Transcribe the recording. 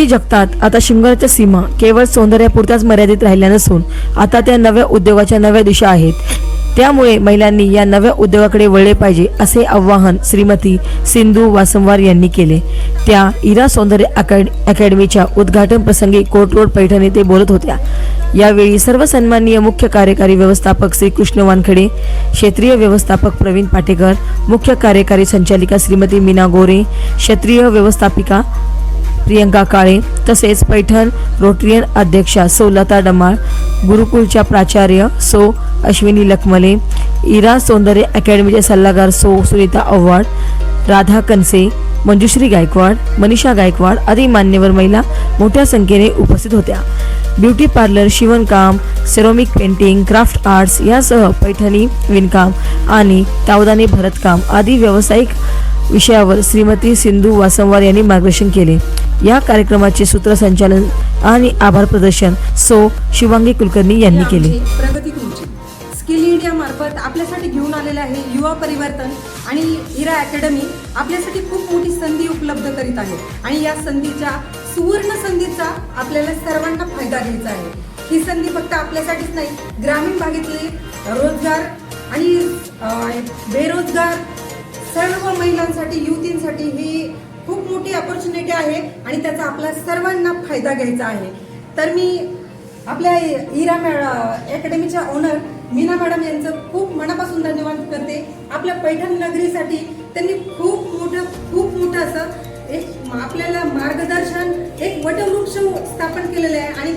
श्रीमती जगतात आता शिमग्याच्या सीमा केवळ सौंदर्यापुरत्याच मर्यादित राहिल्या नसून आता त्या नव्या उद्योगाच्या नव्या दिशा आहेत। त्यामुळे महिलांनी या नव्या उद्योगाकडे वळले पाहिजे असे आवाहन श्रीमती सिंधू वासमवार यांनी केले। त्या इरा सौंदर्य अकॅडमीच्या उद्घाटन प्रसंगी कोर्ट रोड पैठण येथे बोलत होत्या। यावेळी सर्व सन्माननीय मुख्य कार्यकारी व्यवस्थापक श्री कृष्ण वानखडे, क्षेत्रीय व्यवस्थापक प्रवीण पाटेकर, मुख्य कार्यकारी संचालिका श्रीमती मीना गोरे, क्षेत्रीय व्यवस्थापिका प्रियंका काळे, तसेच पैठण रोटरियन अध्यक्षा सौ लता डमाळ, गुरुकुलच्या प्राचार्य सौ अश्विनी लखमले, इरा सौंदर्य अकॅडमीचे सल्लागार सौ सुनीता आव्हाड, राधा कनसे, मंजुश्री गायकवाड, मनीषा गायकवाड आदी मान्यवर महिला मोठ्या संख्येने उपस्थित होत्या। ब्युटी पार्लर, शिवणकाम, सेरामिक पेंटिंग, क्राफ्ट आर्ट्स यासह पैठणी विणकाम आणि तावदानी भरतकाम आदी व्यावसायिक विषयावर श्रीमती सिंधू वासमवार यांनी मार्गदर्शन केले। या कार्यक्रमाचे सूत्रसंचालन आणि आभार प्रदर्शन सौ शिवांगी कुलकर्णी यांनी केले। प्रगती तुमची स्किल इंडिया मार्फत आपल्यासाठी घेऊन आलेले आहे युवा परिवर्तन आणि इरा अकॅडमी आपल्यासाठी खूप मोठी संधी उपलब्ध करीत आहे आणि या संधीच्या सुवर्ण संधीचा आपल्याला सर्वांना फायदा घ्यायचा आहे। ही संधी फक्त आपल्यासाठीच नाही, ग्रामीण भागातले रोजगार आणि बेरोजगार सर्व महिलांसाठी, युवतींसाठी ही खूप मोठी अपॉर्च्युनिटी आहे आणि त्याचा आपल्या सर्वांना फायदा घ्यायचा आहे। तर मी आपल्या इरा अकॅडमीच्या ओनर मीना मॅडम यांचं खूप मनापासून धन्यवाद करते। आपल्या पैठण नगरीसाठी त्यांनी खूप मोठं असं एक आपल्याला मार्गदर्शन, एक वटवृक्ष स्थापन केलेलं आहे आणि